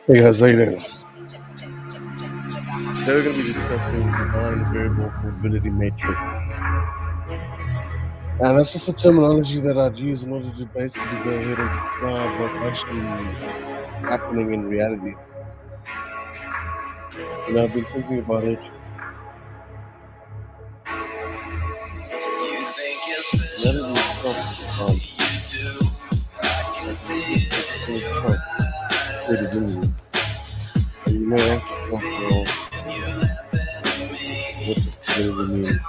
Hey guys, how you doing? Today we're going to be discussing divine variable probability matrix. And that's just a terminology that I'd use in order to basically go ahead and describe what's actually happening in reality. You know, I've been thinking about it. Reality itself is divine. It's itself created in you. And you may ask yourself, well, what does probability mean?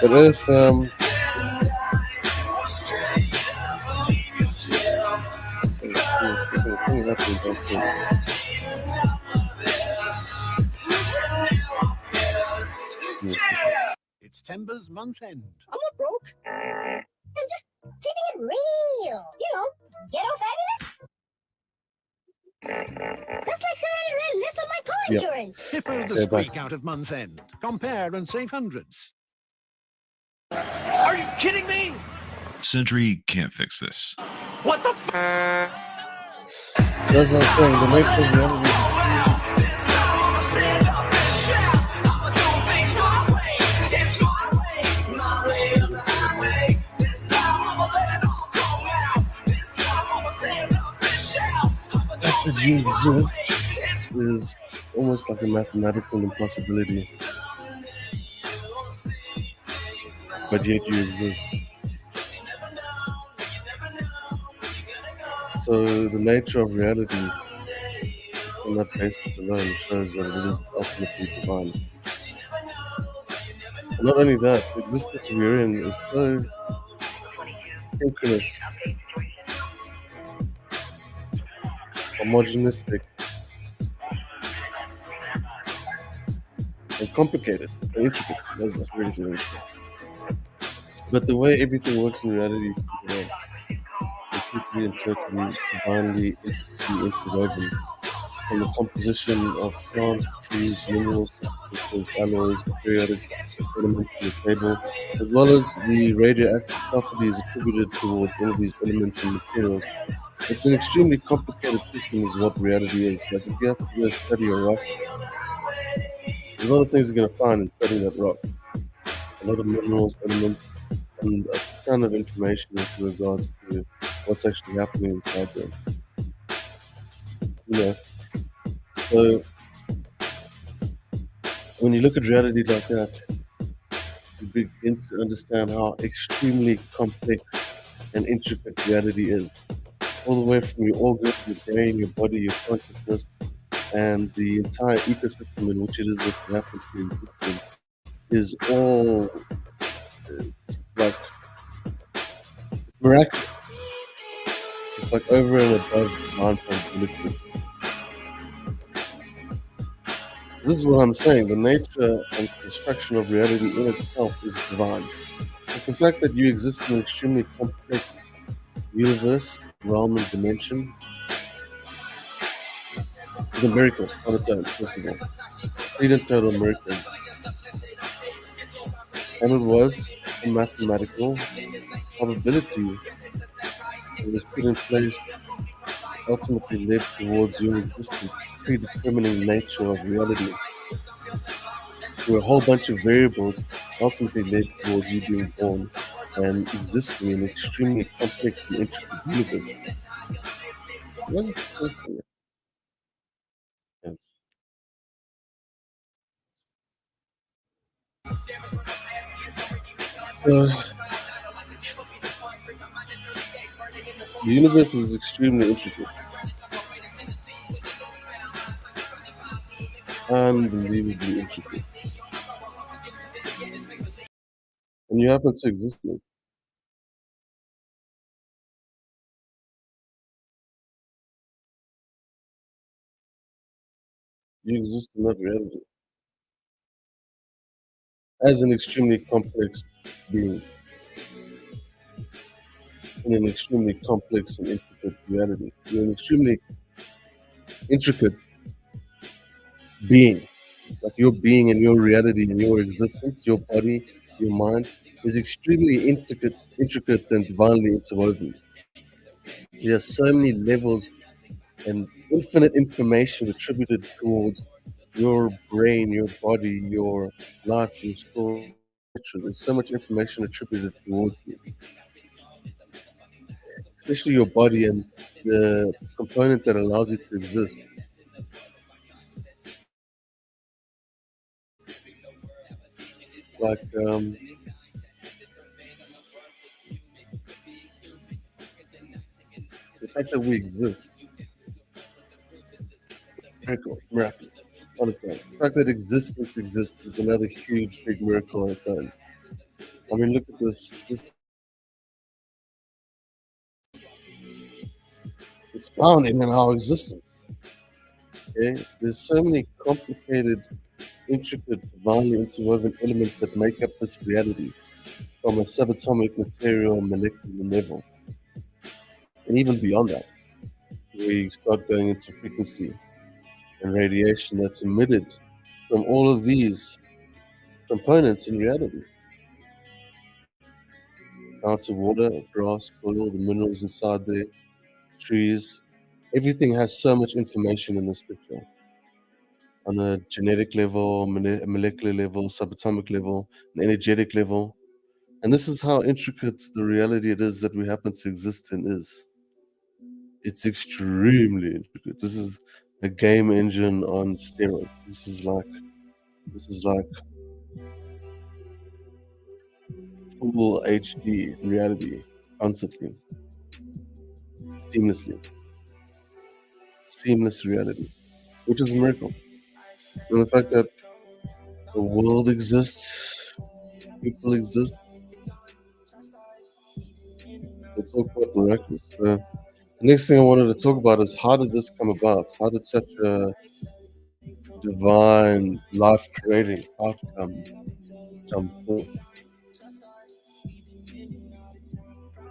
But if It's Timber's month end. I'm not broke. I'm just keeping it real. You know, ghetto fabulous. That's like 700 rand less on my car insurance. Hippo the streak out of month end. Compare and save hundreds. Are you kidding me? Sentry can't fix this. What the That's what I'm saying. The nature of reality that you exist is almost like a mathematical impossibility, but yet you exist. So the nature of reality on that basis alone shows that it is ultimately divine. And not only that, the existence we're in is so synchronous, homogenistic, and complicated and intricate. That's really significant. But the way everything works in reality is completely and totally divinely interwoven. From the composition of plants, trees, minerals, crystals, alloys, periodic elements in the table, as well as the radioactive properties attributed towards all of these elements and materials. It's an extremely complicated system is what reality is. Like if you have to go study a rock, there's a lot of things you're going to find in studying that rock. A lot of minerals, elements, and a ton of information with regards to what's actually happening inside there. You know, so when you look at reality like that, you begin to understand how extremely complex and intricate reality is. All the way from your organs, your brain, your body, your consciousness, and the entire ecosystem in which it is that you happen to exist in is all it's miraculous. It's like over and above divine probability. This is what I'm saying. The nature and construction of reality in itself is divine. But the fact that you exist in an extremely complex universe, realm, and dimension is a miracle on its own, first of all. Complete and total miracle. And it was a mathematical probability that was put in place, ultimately led towards your existence, predetermining nature of reality. There were a whole bunch of variables ultimately led towards you being born and existing in an extremely complex and intricate universe. The universe is extremely intricate. Unbelievably intricate. And you happen to exist in it. You exist in that reality as an extremely complex being. in an extremely complex and intricate reality. You're an extremely intricate being. Like your being and your reality and your existence, your body, your mind is extremely intricate and divinely interwoven. There are so many levels and infinite information attributed towards your brain, your body, your life, your story. There's so much information attributed towards you, especially your body and the component that allows you to exist. Like the fact that we exist, miraculous. Honestly, the fact that existence exists is another huge, big miracle on its own. I mean, look at this. This is founding in our existence. Okay, there's so many complicated, intricate, divinely interwoven elements that make up this reality, from a subatomic material and molecular level, and even beyond that. We start going into frequency and radiation that's emitted from all of these components in reality. Down to water, grass, soil, the minerals inside there, trees. Everything has so much information in this picture on a genetic level, molecular level, subatomic level, an energetic level. And this is how intricate the reality it is that we happen to exist in is. It's extremely intricate. This is a game engine on steroids. This is like full HD reality constantly, seamlessly, seamless reality, which is a miracle. And the fact that the world exists, people exist, it's all quite miraculous. The next thing I wanted to talk about is how did this come about? How did such a divine, life creating outcome come forth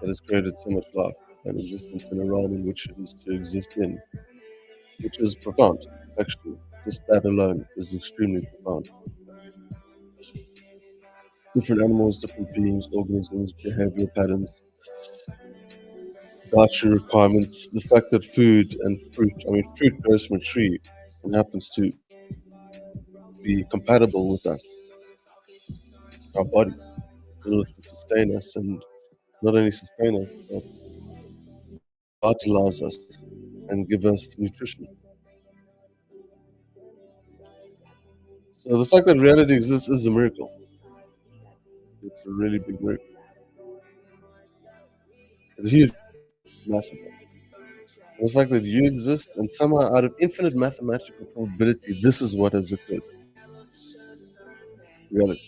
that has created so much life and existence in a realm in which it is to exist in, which is profound, actually. Just that alone is extremely profound. Different animals, different beings, organisms, behavioral patterns, dietary requirements, the fact that food and fruit, I mean, fruit grows from a tree and happens to be compatible with us, our body, in order to sustain us and not only sustain us, but vitalize us and give us nutrition. So the fact that reality exists is a miracle. It's a really big miracle. It's huge, it's massive. And the fact that you exist and somehow out of infinite mathematical probability, this is what has occurred. Reality.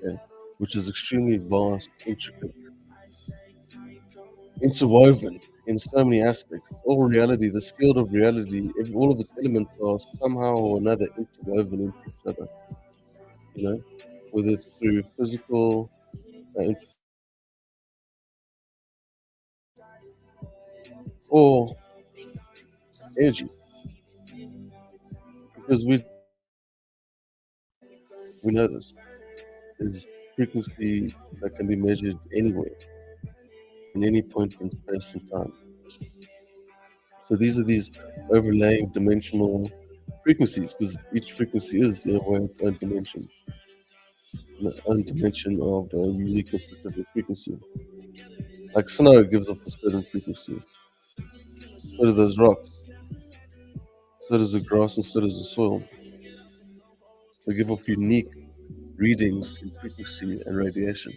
Yeah. Which is extremely vast, intricate, interwoven in so many aspects. All reality, this field of reality, all of its elements are somehow or another interwoven into each other. You know, whether it's through physical or energy, because we know this. There's frequency that can be measured anywhere, in any point in space and time. So these are these overlaying dimensional frequencies, because each frequency is in a way its own dimension, an own dimension of a unique and specific frequency. Like snow gives off a certain frequency, so do those rocks, so does the grass, and so does the soil. They give off unique readings in frequency and radiation,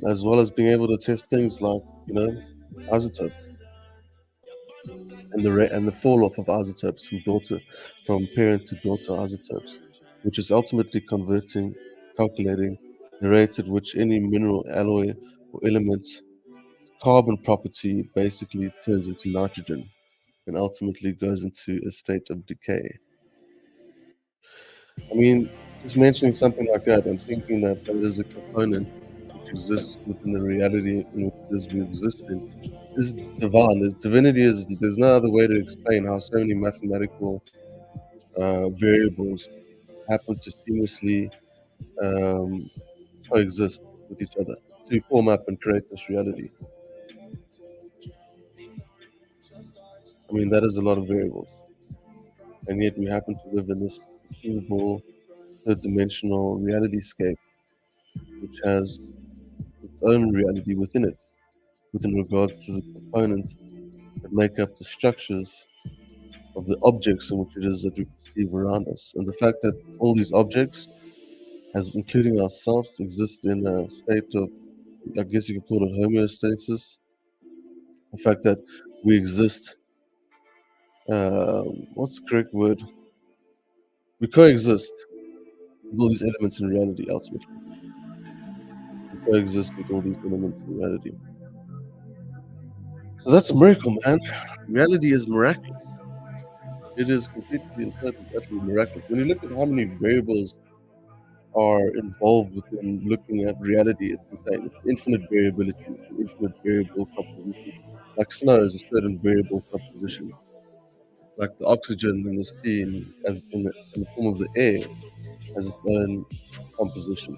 as well as being able to test things like, you know, isotopes and the fall off of isotopes from parent to daughter isotopes, which is ultimately calculating the rate at which any mineral, alloy, or element's carbon property basically turns into nitrogen and ultimately goes into a state of decay. I mean, just mentioning something like that and thinking that that is a component which exists within the reality in which it is we exist in is divine. There's no other way to explain how so many mathematical variables happen to seamlessly um, coexist with each other to form up and create this reality. I mean, that is a lot of variables, and yet we happen to live in this perceivable, third-dimensional reality scape, which has its own reality within it, within regards to the components that make up the structures of the objects in which it is that we perceive around us. And the fact that all these objects, as including ourselves, exist in a state of, I guess you could call it homeostasis. The fact that we exist, what's the correct word? We coexist with all these elements in reality, ultimately. We coexist with all these elements in reality. So that's a miracle, man. Reality is miraculous. It is completely and totally, utterly miraculous. When you look at how many variables are involved within looking at reality, it's insane. It's infinite variability, it's an infinite variable composition. Like snow is a certain variable composition. Like the oxygen in the sea, in the form of the air, has its own composition.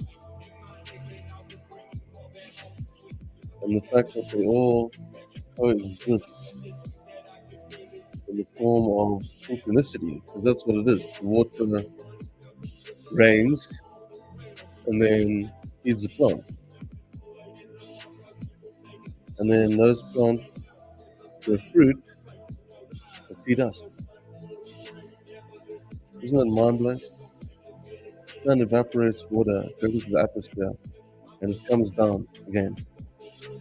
And the fact that they all coexist in the form of synchronicity, because that's what it is. The water rains and then feeds the plant. And then those plants grow fruit and feed us. Isn't that mind blowing? The sun evaporates water, goes into the atmosphere, and it comes down again.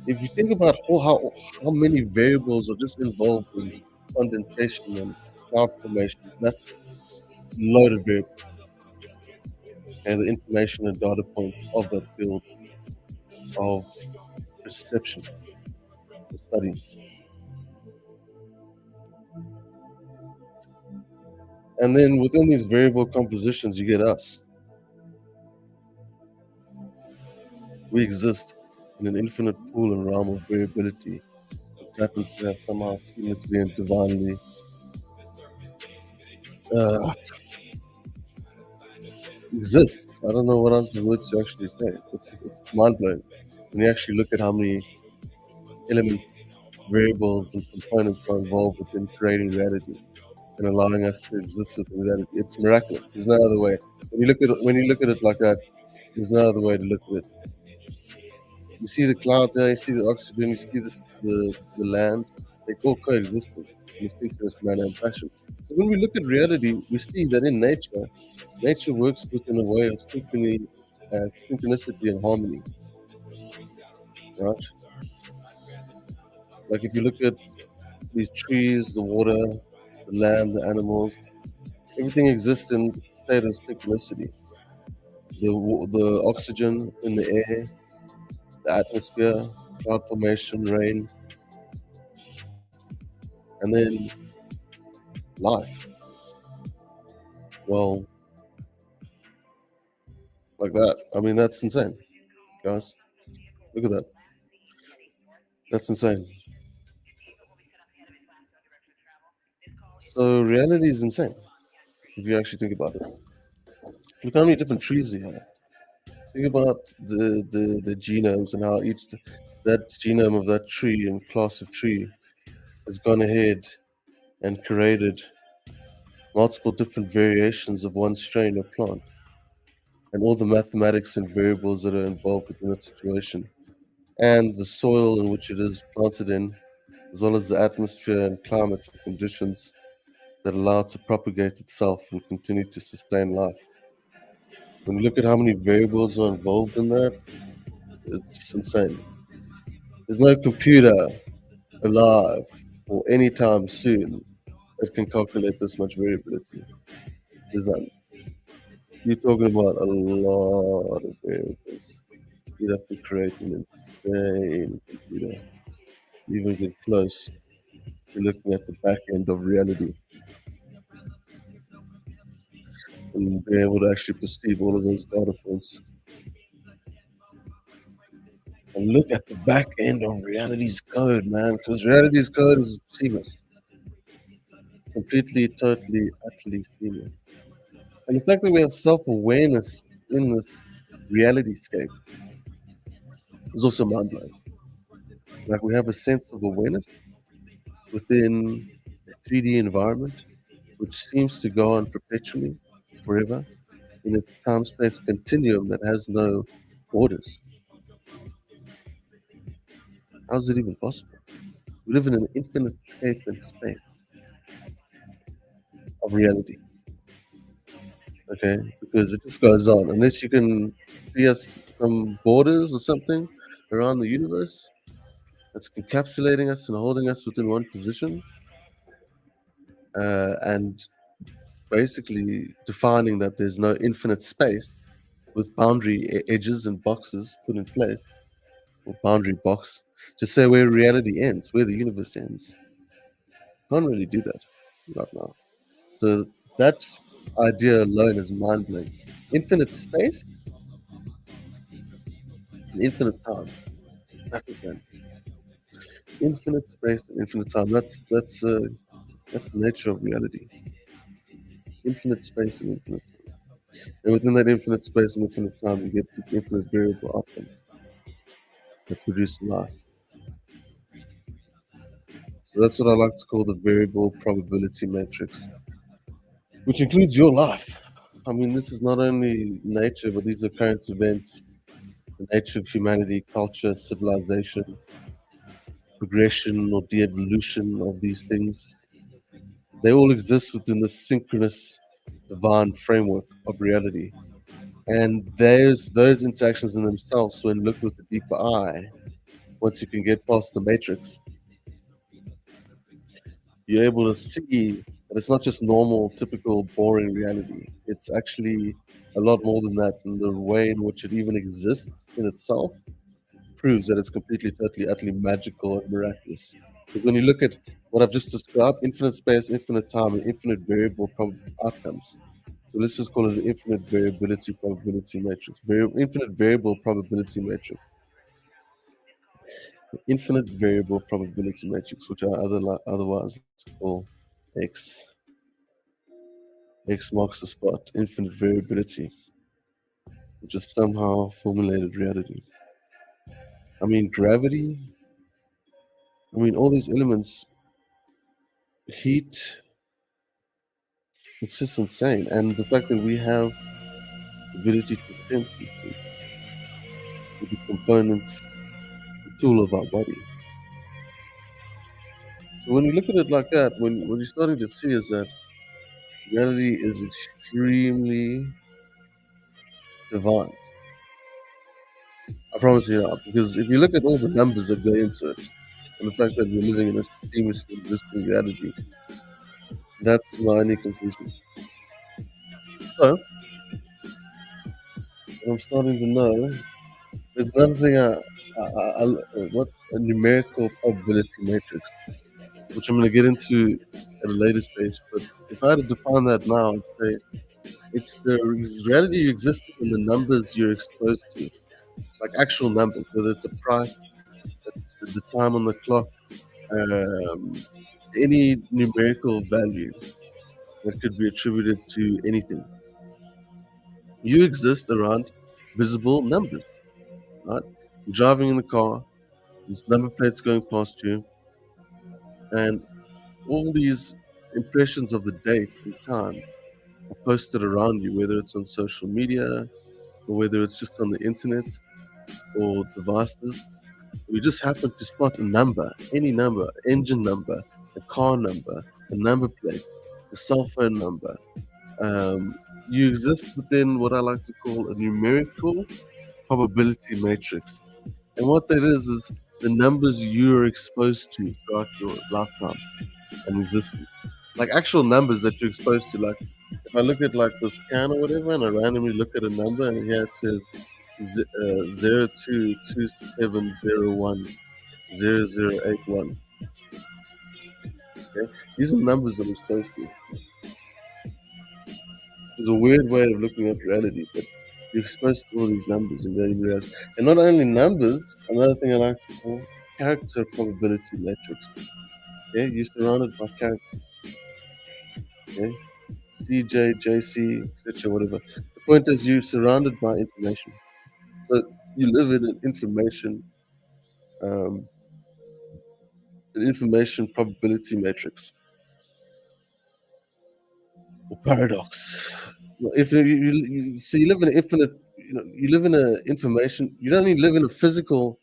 If you think about how many variables are just involved in condensation and cloud formation, that's a load of variables. And the information and data points of that field of perception, the study. And then within these variable compositions, you get us. We exist in an infinite pool and realm of variability, which happens to have somehow seamlessly and divinely uh, exists. I don't know what else the words to actually say. It's mind blowing when you actually look at how many elements, variables, and components are involved within creating reality and allowing us to exist within reality. It's miraculous. There's no other way. When you look at it like that, there's no other way to look at it. You see the clouds there, you see the oxygen, you see the land. They all coexisting in a synchronous manner and fashion. So when we look at reality, we see that in nature, nature works within a way of synchronicity and harmony, right? Like if you look at these trees, the water, the land, the animals, everything exists in a state of synchronicity. The oxygen in the air, the atmosphere, cloud formation, rain, and then life. Well, like that. I mean, that's insane, guys. Look at that. That's insane. So reality is insane if you actually think about it. Look how many different trees you have. Think about the genomes and how that genome of that tree and class of tree has gone ahead and created multiple different variations of one strain of plant and all the mathematics and variables that are involved within that situation and the soil in which it is planted in, as well as the atmosphere and climate conditions that allow it to propagate itself and continue to sustain life. When you look at how many variables are involved in that, it's insane. There's no computer alive or anytime soon that can calculate this much variability. There's none. You're talking about a lot of variables. You'd have to create an insane computer, even get close to looking at the back end of reality and be able to actually perceive all of those data points. and look at the back end of reality's code, man, because reality's code is seamless. Completely, totally, utterly seamless. And the fact that we have self-awareness in this reality scape is also mind-blowing. Like we have a sense of awareness within a 3D environment, which seems to go on perpetually, forever, in a time-space continuum that has no borders. How is it even possible? We live in an infinite scape and space of reality. Okay, because it just goes on. Unless you can see us from borders or something around the universe that's encapsulating us and holding us within one position, and basically defining that there's no infinite space with boundary edges and boxes put in place, or boundary box, to say where reality ends, where the universe ends. Can't really do that right now. So that idea alone is mind blowing. Infinite space and infinite time. That's the same. Infinite space and infinite time. That's the nature of reality. Infinite space and infinite time. And within that infinite space and infinite time, you get these infinite variable outcomes that produce life. So that's what I like to call the variable probability matrix, which includes your life. I mean, this is not only nature, but these are current events, the nature of humanity, culture, civilization, progression or de-evolution of these things. They all exist within this synchronous divine framework of reality. And those interactions in themselves, when looked with a deeper eye, once you can get past the matrix, you're able to see that it's not just normal, typical, boring reality. It's actually a lot more than that. And the way in which it even exists in itself proves that it's completely, totally, utterly magical and miraculous. Because when you look at what I've just described, infinite space, infinite time, and infinite variable outcomes. So let's just call it an infinite variability probability matrix, infinite variable probability matrix. Infinite variable probability matrix, which I otherwise call X. X marks the spot, infinite variability, which is somehow formulated reality. I mean, gravity, I mean, all these elements, heat, it's just insane. And the fact that we have the ability to sense these things with the components, the tool of our body. So when you look at it like that, when you're starting to see is that reality is extremely divine. I promise you that. Because if you look at all the numbers that go into it, and the fact that we're living in a seamlessly existing reality, that's my only conclusion. So, what I'm starting to know, there's another thing, what's a numerical probability matrix, which I'm going to get into at a later stage. But if I had to define that now, I'd say it's the reality you exist in the numbers you're exposed to, like actual numbers, whether it's a price, the time on the clock, um, any numerical value that could be attributed to anything. You exist around visible numbers, right? You're driving in the car, there's number plates going past you, and all these impressions of the date and time are posted around you, whether it's on social media or whether it's just on the internet or devices. We just happen to spot a number, any number, engine number, a car number, a number plate, a cell phone number. You exist within what I like to call a numerical probability matrix. And what that is the numbers you're exposed to throughout your lifetime and existence. Like actual numbers that you're exposed to. Like if I look at like the scan or whatever and I randomly look at a number and here it says 0227010081. Okay? These are numbers I'm exposed to. It's a weird way of looking at reality, but You're exposed to all these numbers in daily reality. And not only numbers, another thing I like to call character probability matrix. Okay, you're surrounded by characters. Okay, CJ, JC, etc., whatever. The point is, you're surrounded by information. So you live in um, an information probability matrix or paradox. Well, if so, you live in an infinite. You live in a information. You don't only live in a physical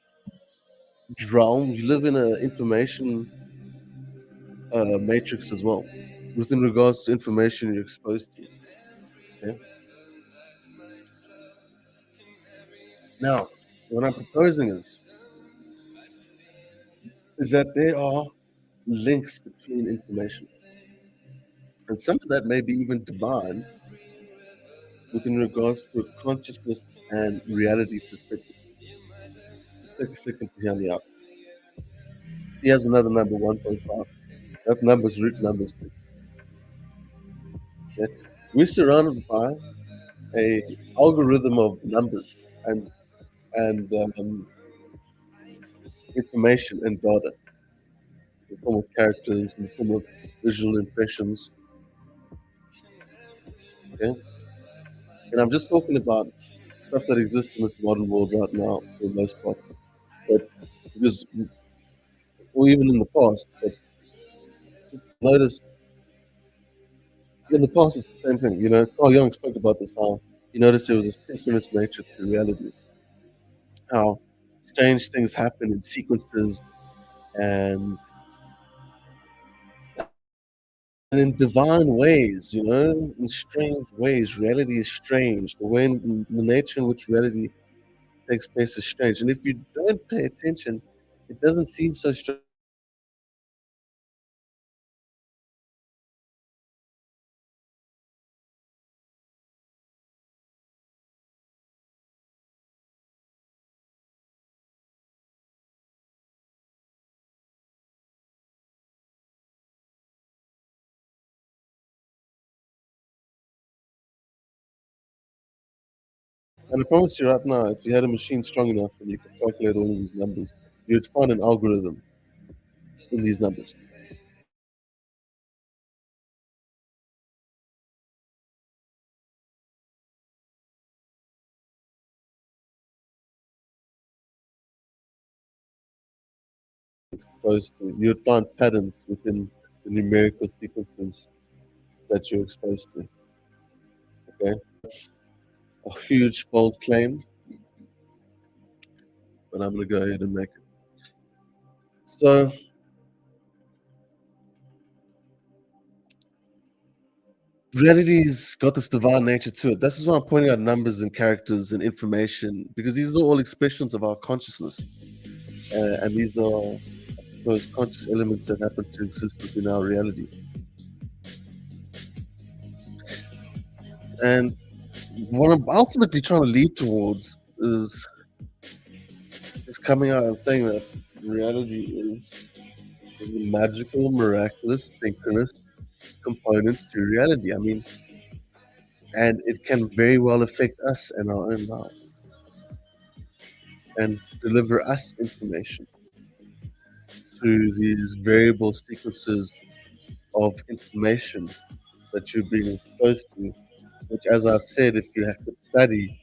realm. You live in an information matrix as well, within regards to information you're exposed to. Okay? Now, what I'm proposing is that there are links between information, and some of that may be even divine within regards to a consciousness and reality perspective. Take a second to hear me out. He has another number 1.5. That number is root number 6. Okay? We're surrounded by a algorithm of numbers and information and data in the form of characters, in the form of visual impressions. Okay? And I'm just talking about stuff that exists in this modern world right now for the most part. But because or even in the past, but just notice in the past it's the same thing. Carl Jung spoke about this, how you notice there was a synchronous nature to reality, how strange things happen in sequences and in divine ways, in strange ways. Reality is strange. The nature in which reality takes place is strange. And if you don't pay attention, it doesn't seem so strange. And I promise you right now, if you had a machine strong enough and you could calculate all of these numbers, you'd find an algorithm in these numbers. Exposed to, you'd find patterns within the numerical sequences that you're exposed to. Okay, that's a huge, bold claim, but I'm going to go ahead and make it. So, reality's got this divine nature to it. This is why I'm pointing out numbers and characters and information, because these are all expressions of our consciousness. And these are those conscious elements that happen to exist within our reality. And what I'm ultimately trying to lead towards is coming out and saying that reality is a magical, miraculous, synchronous component to reality. I mean, and it can very well affect us and our own lives and deliver us information through these variable sequences of information that you're being exposed to, which, as I've said, if you have to study,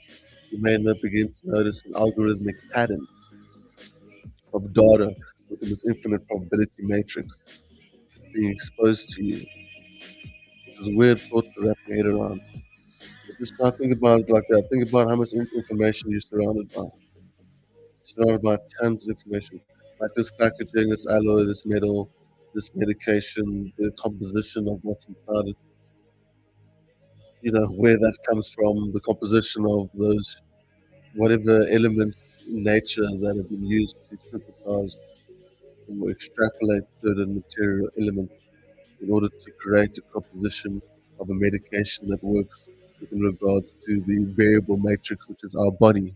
you may not begin to notice an algorithmic pattern of data within this infinite probability matrix being exposed to you, which is a weird thought to wrap your head around. But just not think about it like that. Think about how much information you're surrounded by. Surrounded by tons of information, like this packaging, this alloy, this metal, this medication, the composition of what's inside it. Where that comes from, the composition of those whatever elements in nature that have been used to synthesize or extrapolate certain material elements in order to create a composition of a medication that works within regards to the variable matrix, which is our body.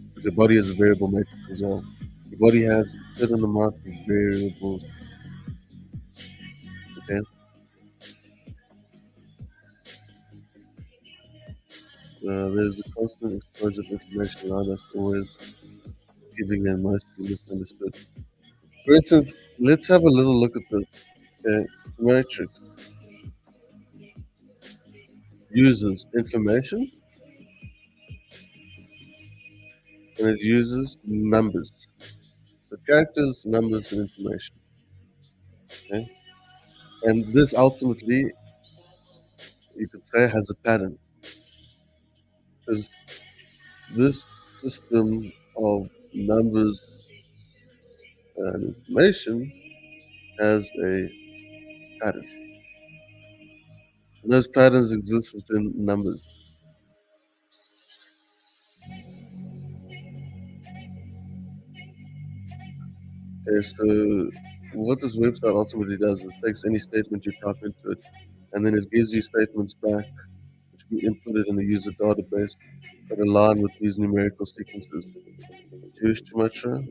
Because the body is a variable matrix as well. The body has a certain amount of variables. Okay. there's a constant exposure of information around us, always giving and mostly misunderstood. For instance, let's have a little look at this. Okay, the matrix uses information and it uses numbers. So characters, numbers, and information. Okay, and this ultimately, you could say, has a pattern because this system of numbers and information has a pattern. And those patterns exist within numbers. Okay, so what this website ultimately does is takes any statement you type into it, and then it gives you statements back, which we inputted in the user database that align with these numerical sequences. Jewish gematria,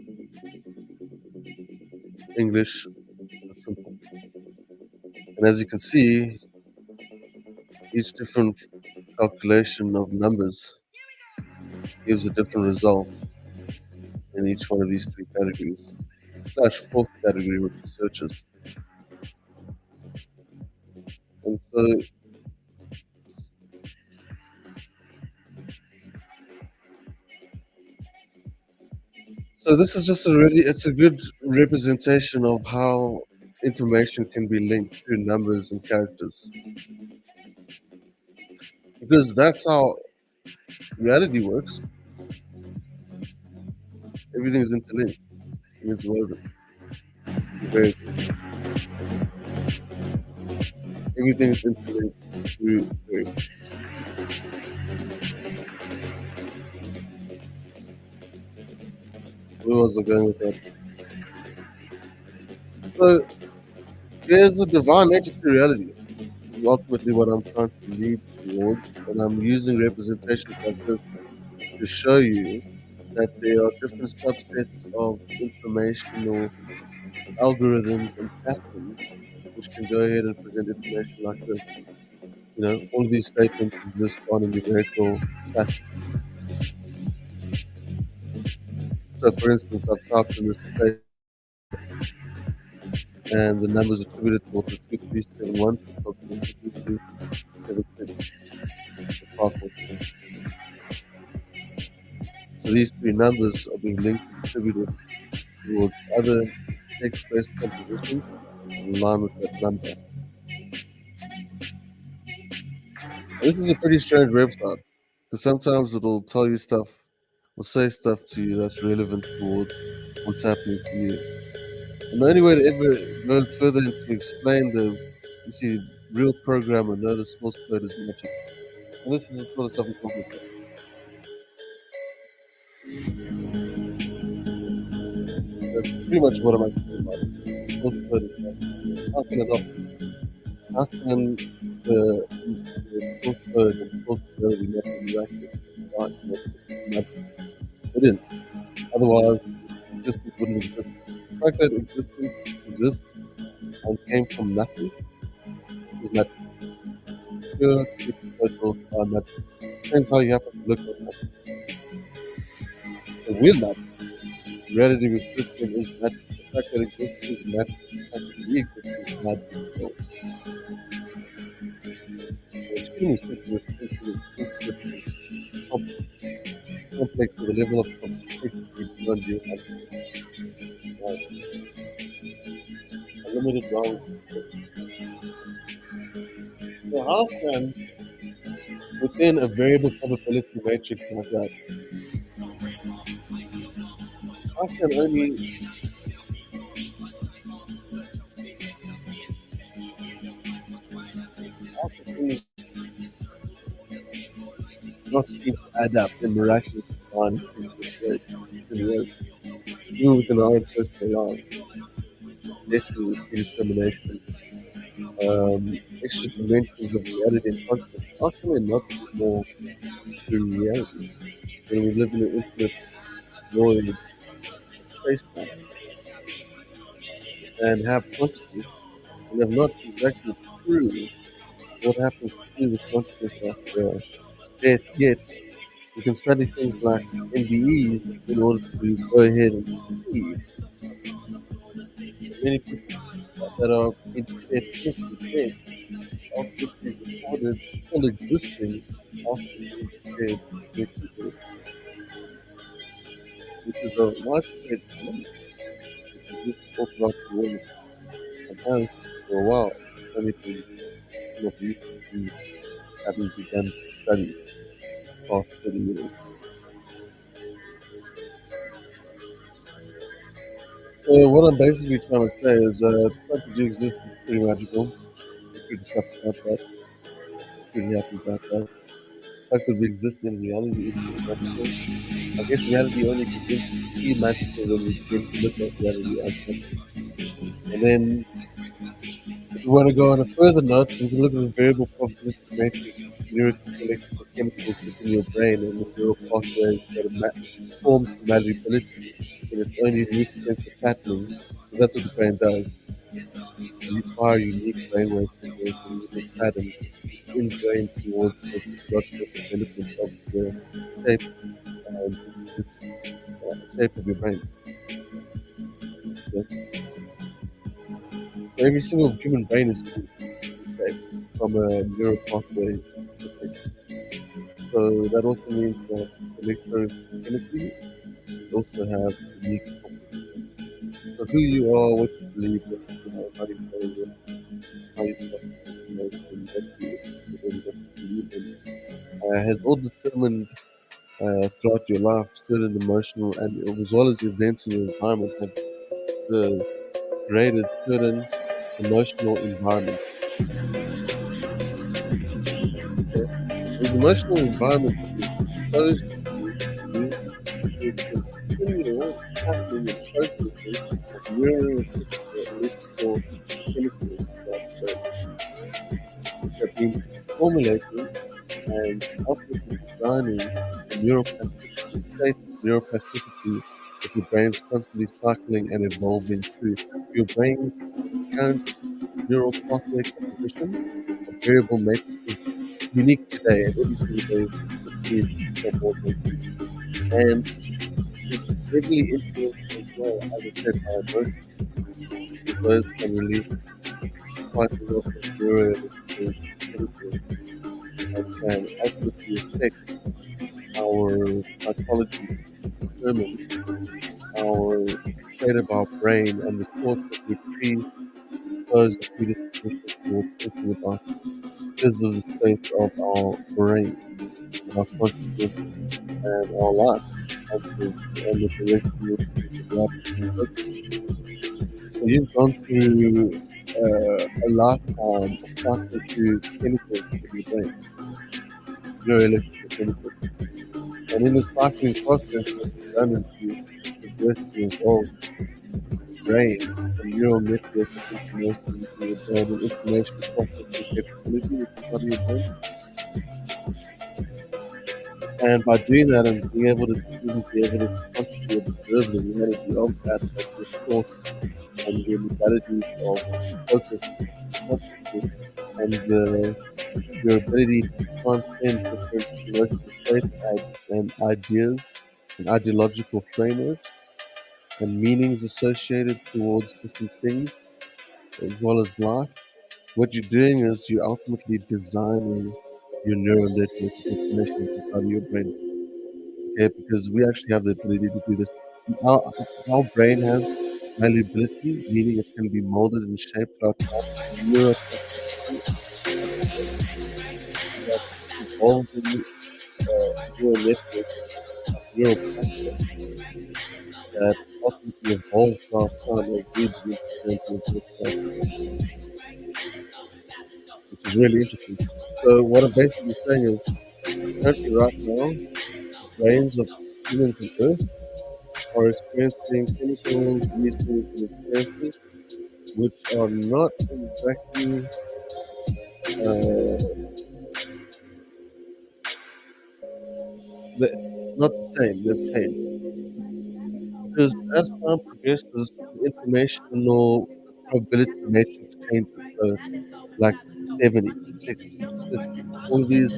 English, simple. And as you can see, each different calculation of numbers gives a different result in each one of these three categories. Slash fourth category, which is searches. And so this is just it's a good representation of how information can be linked to numbers and characters. Because that's how reality works. Everything is interlinked. It's woven. Very good. Everything is interlinked through variables. Where was I going with that? So there's a divine nature to reality. Is ultimately what I'm trying to lead towards, and I'm using representations like this to show you that there are different subsets of informational algorithms and patterns which can go ahead and present information like this. You know, all of these statements exist on a numerical pattern. So, for instance, I've typed in this statement, and the numbers attributed to 2371 to 2376. So these three numbers are being linked and attributed towards other text-based compositions in line with that number. And this is a pretty strange website because sometimes it'll tell you stuff or say stuff to you that's relevant towards what's happening to you. And the only way to ever go further to explain the real program and know the source code is magic. And this is the sort of stuff I'm talking about. That's pretty much what I'm actually about. Source code is magic. How can the source code and source code not be right? It is. Otherwise, existence wouldn't exist. The fact that existence exists and came from nothing is magic. Pure, total, magic. Depends how you happen to look at it. The real magic, reality of existence is magic. The fact that existence is magic. The fact that we exist is magic. So, extremely simple is complex to the level of complexity beyond your unlimited rounds. So how can, within a variable probability matrix like that, how can only things not seem to add up in miraculous design even within our own personal life, destiny with predetermination, extra dimensions of reality and consciousness, how can they not be more through reality when we live in an infinite void space time and have consciousness and have not exactly proved what happens to the consciousness after death yet. You can study things like NDEs in order to go ahead and see many people that are in their clinical dead ultimately recorded still existing after being declared clinically dead, which is a widespread phenomenon which exists all throughout the world and has for a while. It's only been somewhat recently having begun to study the past 30 years. So what I'm basically trying to say is the fact that you exist is pretty magical. I'm pretty chuffed about that. Pretty happy about that. The fact that we exist in reality is pretty magical. I guess reality only begins to be magical when we begin to look at reality as magical. And then if we want to go on a further note, we can look at the variable probability matrix neuroelectrical chemicals within your brain and the neural pathways that are formed from malleability in its own unique sense of patterning. So that's what the brain does. You fire unique brainwave signals and rhythmic patterns ingrained towards the physiological development of the shape and shape of your brain. Okay? So every single human brain is unique in shape from a neural pathway perspective. So that also means that electrochemically, you also have unique properties. So who you are, what you believe, how you play, how you process information, what you interested in, what you believe in, has all determined throughout your life certain emotional and as well as events in your environment have created certain emotional environments. Okay? These emotional environments that you're exposed to will continue happening and processing of neuroelectrical electrical chemicals throughout the brain, which have been formulating and ultimately designing the neuroplasticity, state of neuroplasticity that your brain's constantly cycling and evolving through. Your brain's current neural pathway composition of variable matrix is unique today, and every single day continues to become more and more unique. And it's heavily influenced as well, as I said, by emotion, because those can release quite a lot of neuroelectrical chemicals and can ultimately affect our psychology, determine our state of our brain and the thoughts that we predispose or predisposition towards thinking about because of the state of our brain and our consciousness and our life ultimately and the direction in which we develop and focus. So you've gone through a lifetime of cycling through chemicals in your brain, neuroelectrical chemicals. And in the cycling process, what you've done is you progressively evolved brain and neural networks of information into your brain and information processing capability, which is part of your brain. And by doing that and being able to even be able to consciously observe the reality of that, of your thoughts and your modalities of focus and consciousness and your ability to transcend different emotional states and ideas and ideological frameworks and meanings associated towards different things as well as life. What you're doing is you're ultimately designing your neural network of information inside of your brain. Okay, because we actually have the ability to do this. Our, our brain has malleability, meaning it can be molded and shaped throughout time. Neuroplasticity, like I said, that evolving neural network of neural pathways that ultimately evolves throughout time as we begin to turn to this stuff, which is really interesting. So what I'm basically saying is currently right now, the brains of humans on Earth are experiencing chemicals, these chemical experiences, which are not exactly uh, the, not the same. They've changed because as time progresses, the informational probability matrix changes. So, like the 70s, 60s, 50s, all these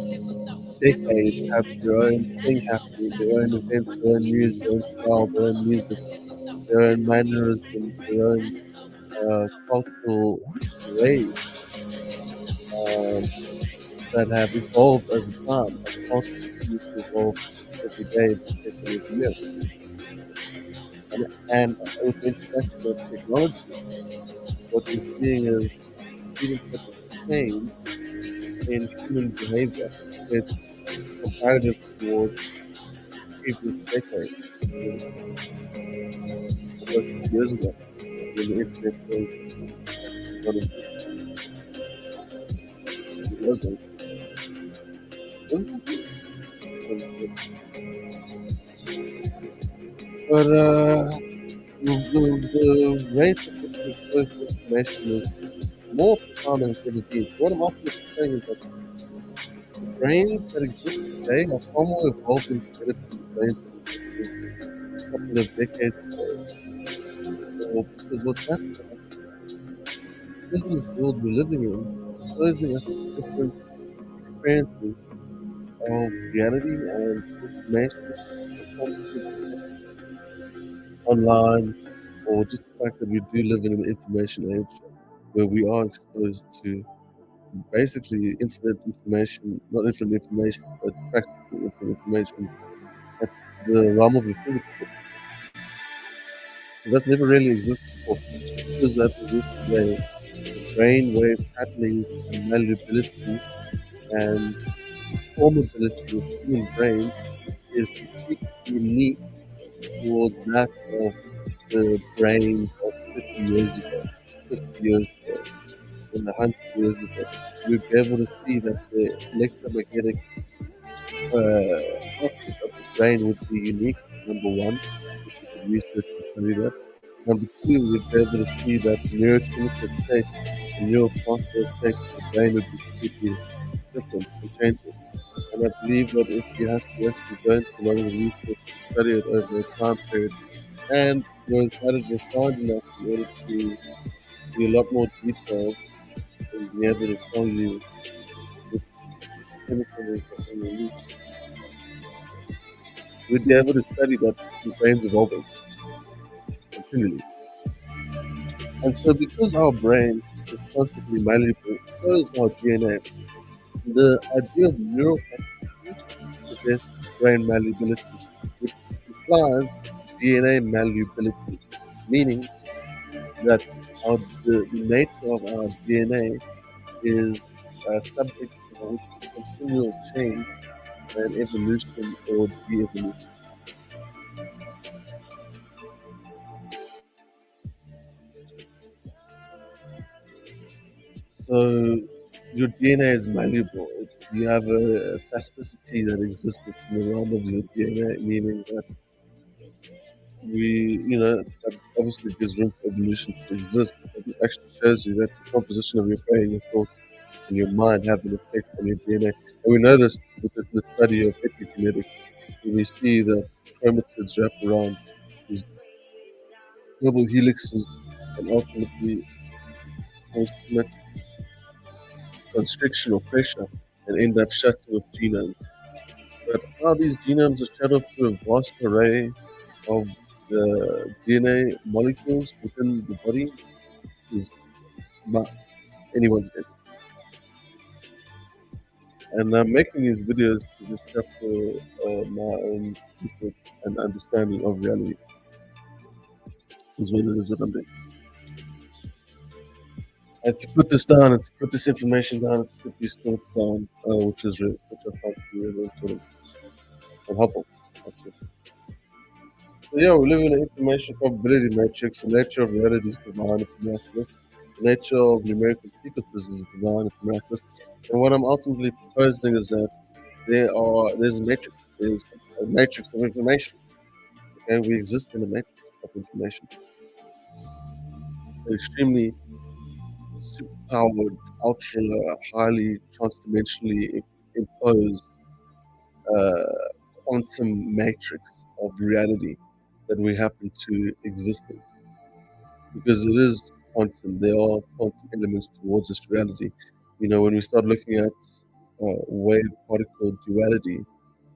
decade have their own thing happening, their own events, their own news, their own style, their own music, their own mannerisms, their own cultural ways um, that have evolved over time and culture continues to evolve every day, every year. And with the introduction of technology, what we're seeing is even such a change in human behavior. It's comparative towards previous decades, you know, almost years ago, when the internet was not existing. It wasn't. It wasn't good. But the rate at which we expose information is more profound than it's ever been. What I'm ultimately saying is that the brains that exist today are far more evolved and developed than the brains that existed a couple of decades ago. Or because what's happening is this world we're living in, exposing us to different experiences of reality and information that comes through online, or just the fact that we do live in an information age where we are exposed to basically infinite information, not infinite information, but practically infinite information at the realm of your fingertips. So that's never really existed before. Features that exist today, the brainwave patterning and malleability and formability of the human brain is completely unique towards that of the brains of 50 years ago, 50 years ago, and 100 years ago. You'd be able to see that the electromagnetic output of the brain would be unique, number one, if you could research and study that. Number two, we'd be able to see that neurochemical state and neuropathway state of the brain would be completely different and changing. And I believe that if you have to actually go into a lot of the research and study it over a time period, and was added refined enough in order to be a lot more detailed and be able to tell you which chemical is in your leaf, we'd be able to study that the brain's evolving continually. And so because our brain is constantly malleable, so is our DNA. The idea of neural plasticity suggests brain malleability, which implies DNA malleability, meaning that the nature of our DNA is subject to continual change and evolution or de-evolution. So your DNA is malleable. You have a plasticity that exists in the realm of your DNA, meaning that that obviously gives room for evolution to exist. It actually shows you that the composition of your brain, your thoughts, and your mind have an effect on your DNA. And we know this with the study of epigenetics. We see that chromatids wrap around these double helixes and ultimately cause too much constriction or pressure and end up shutting off genomes. But how these genomes are shut off through a vast array of the DNA molecules within the body is not anyone's guess. And I'm making these videos to just capture my own research and understanding of reality, is what it is that I'm doing. And to put this down, and to put this information down, and to put these thoughts down, which I found to be really important and helpful. Actually. So yeah, we live in an information probability matrix. The nature of reality is divine, it's miraculous. The nature of numerical sequences is divine, it's miraculous. And what I'm ultimately proposing is that there's a matrix of information. Okay, we exist in a matrix of information. Extremely superpowered, ultra highly transdimensionally imposed quantum matrix of reality that we happen to exist in. Because it is quantum, there are quantum elements towards this reality. When we start looking at wave-particle duality,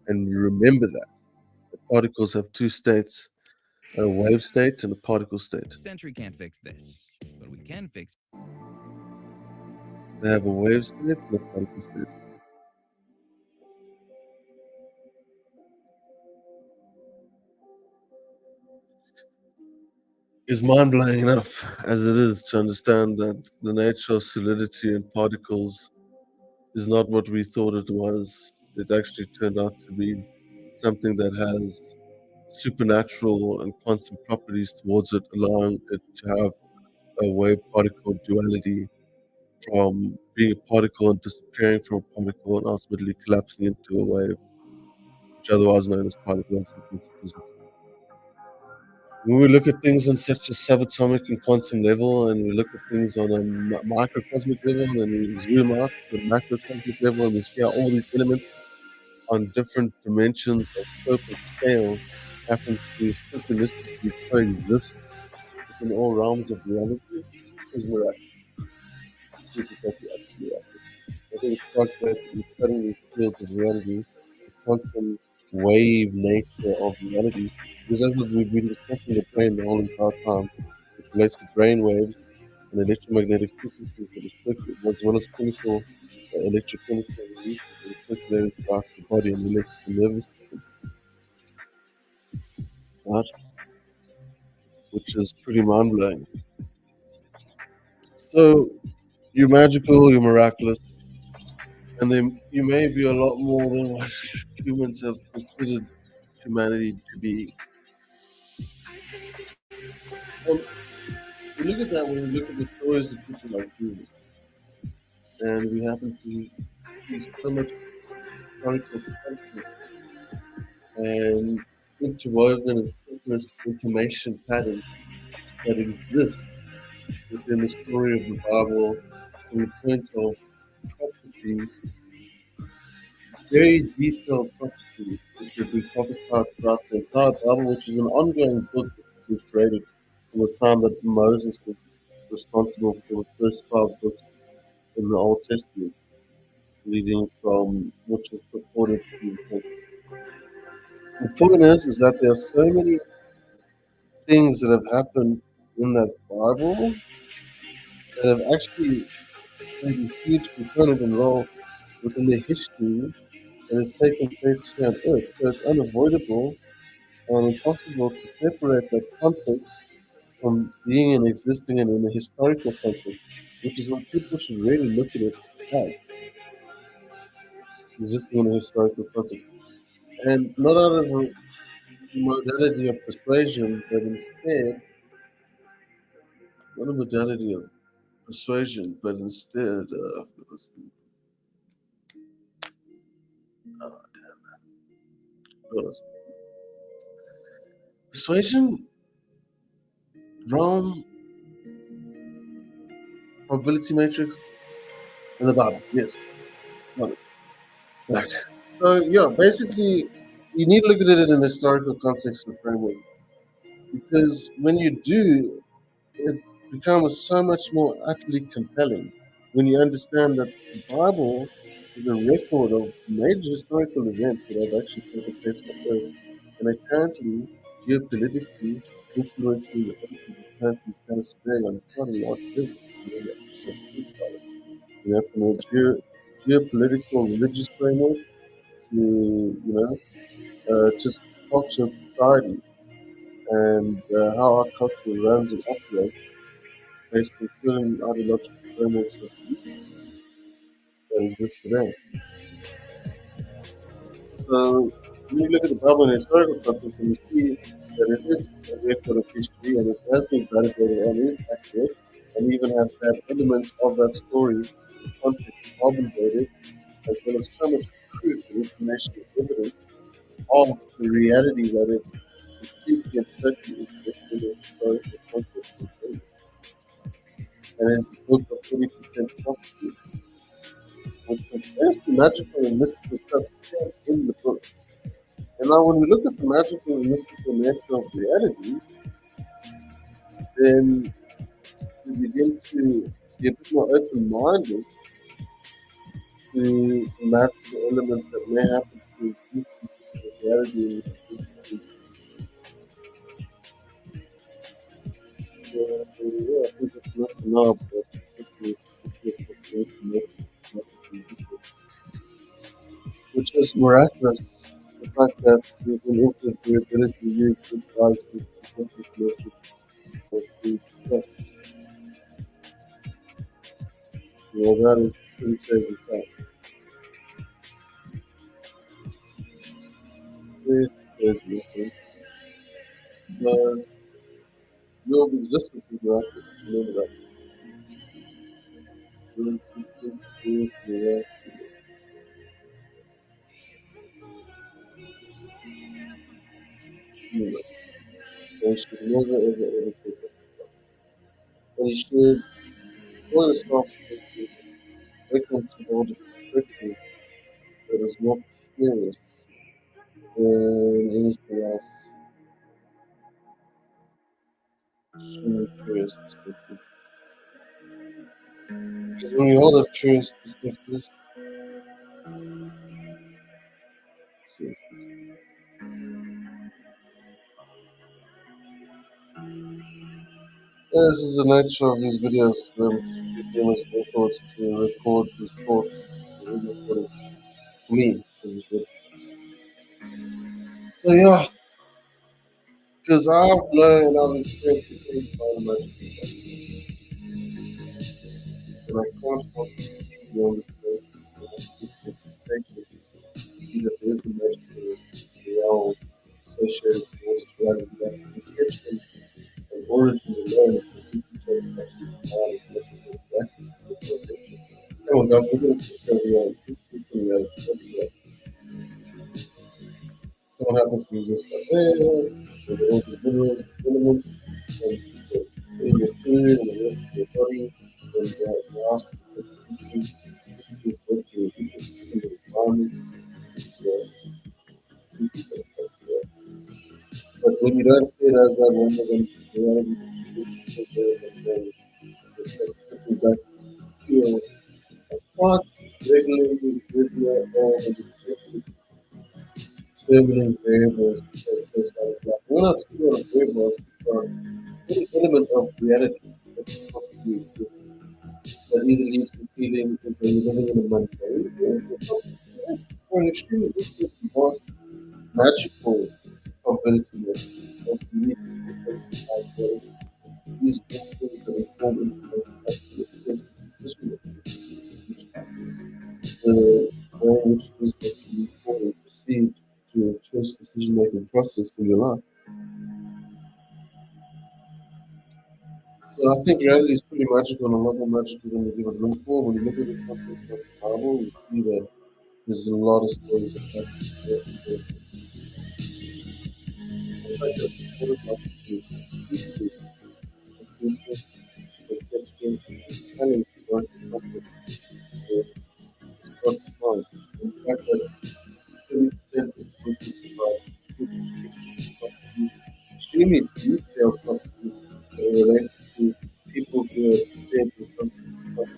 and you remember that the particles have two states: a wave state and a particle state. Sentry can't fix this, but we can fix. They have a wave state and a particle state. It's mind-blowing enough as it is to understand that the nature of solidity and particles is not what we thought it was. It actually turned out to be something that has supernatural and quantum properties towards it, allowing it to have a wave-particle duality from being a particle and disappearing from a particle and ultimately collapsing into a wave, which otherwise known as particle quantum physics. When we look at things on such a subatomic and quantum level, and we look at things on a microcosmic level, and then we zoom out to the macrocosmic level, and we see how all these elements on different dimensions of scope and scale happen to synchronistically coexist within all realms of reality is miraculous. I think it's quite great that we study these fields of reality, the quantum wave nature of reality, because as we've been discussing the brain the whole entire time, which relates to brain waves and electromagnetic frequencies that are circulating, as well as chemical, electrochemical releases that are circulating throughout the body and related to the nervous system. Right? Which is pretty mind blowing. So, you're magical, you're miraculous, and then you may be a lot more than what humans have considered humanity to be. And we look at that when we look at the stories of people like Jesus, and we happen to see so much historical content and interwoven and synchronous information patterns that exist within the story of the Bible from the point of prophecy, very detailed prophecies which will be prophesied throughout the entire Bible, which is an ongoing book that was created from the time that Moses was responsible for the first 5 books in the Old Testament, leading from which was purported to be the first. The point is that there are so many things that have happened in that Bible that have actually played a huge component and role within the history that has taken place here on Earth. So it's unavoidable and impossible to separate that context from being and existing in a historical context, which is what people should really look at it as, existing in a historical context. And not out of a modality of persuasion, but instead, not a modality of persuasion, but instead, persuasion, realm, probability matrix, and the Bible. Yes. Got it. Like, so, yeah, basically, you need to look at it in a historical context and framework. Because when you do, it becomes so much more utterly compelling when you understand that the Bible is a record of major historical events that have actually taken place on Earth and are currently geopolitically influencing the Earth and currently status today on quite a large level. You know, from a geopolitical religious framework to, just culture and society and how our culture runs and operates based on certain ideological frameworks that exist today. So when you look at the Bible in a historical context and you see that it is a record of history and it has been validated and is accurate and even has had elements of that story, the context corroborated, as well as so much proof and information and evidence of the reality that it completely and totally exists in a historical context. And it's the book of 40% prophecy, with substantial magical and mystical stuff said in the book. And now, when we look at the magical and mystical nature of reality, then we begin to be a bit more open minded to match the elements that may happen to these people's personality in the. So yeah, I think it's not enough, but which is miraculous. The fact that we've been able to the ability to use good devices to consciousness to discuss. That is pretty crazy fact. Pretty crazy, I think. But your existence is miraculous. Remember that. Your existence is miraculous. Remember, and you should never ever ever take that. And you should pour yourself into awaken to all the perspective that is more curious than anything else. Extremely curious perspective. Because when you hold that curious perspective, so, yeah, this is the nature of these videos. Two famous records to record these thoughts. So really important for me, as you said. So yeah, because I've learned and I've experienced the same time much, and I can't help but be on this place. And I think it's sacred to see that there is a magical realm associated with spirituality. That's perception and origin alone is completely changed by personality. Come on, guys, look at this picture of reality. This picture of reality. What's reality? Someone happens to use this stuff there, with all the minerals, elements, and in your food and the rest of your body, and the last repetition, this is what your ecosystem, your environment, is but when you don't see it as that, when you're going to reality, then it's stepping back to feel apart regularly with your own turbulent variables to take place out of life. We're not speaking of variables, but any element of reality that could possibly exist that either leads to feeling as though you're living in a mundane or an extremely infinite, vast, magical ability of unique perspective of where these things that inform influence actually influence decision making, which is the way in which it is that you fully proceed to a choice decision making process in your life. So I think reality is pretty magical and a lot more magical than we give it room for. When you look at the context of the Bible, you see that there's a lot of stories of that. In fact, that's supported by the deeply inclusive, contextual, understanding to work in context with Scott's mind. In fact, that 30% of people survive, which is extremely detailed prophecies that are related to people who are prepared with something like a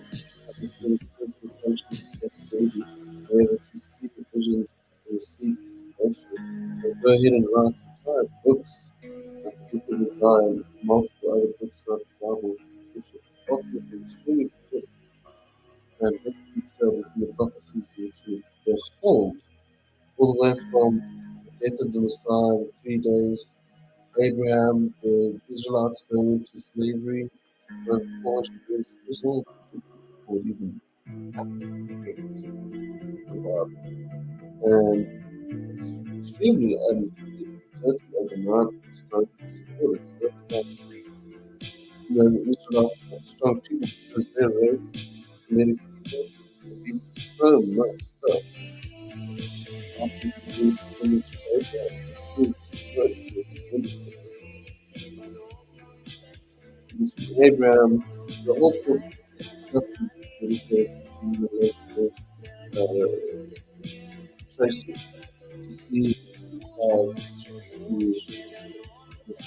sort of spiritual function that maybe are able to see the visions and receive information and go ahead and write entire books like people design multiple other books throughout the Bible, which are ultimately extremely good and very detailed in the prophecies which they hold all the way from the death of the Messiah, the 3 days, Abraham, the Israelites going into slavery for 400 years. It was all or even and it's extremely and totally undeniable story to support it. So that's why the Israelites are such strong people because they're raised American people have been so much stuff after the descendants of Abraham. Who destroyed the descendants of Abraham, the whole book nothing dedicated to the traces to see how the this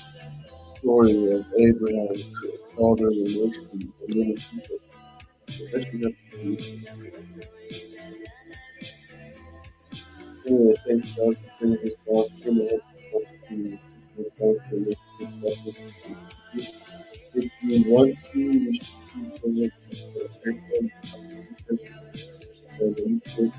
story of Abraham, the father of the nation, and many people. It's actually not true. Anyway, thanks God for sending his love, to the gospel of the gospel. If you want to, you should keep on it. Because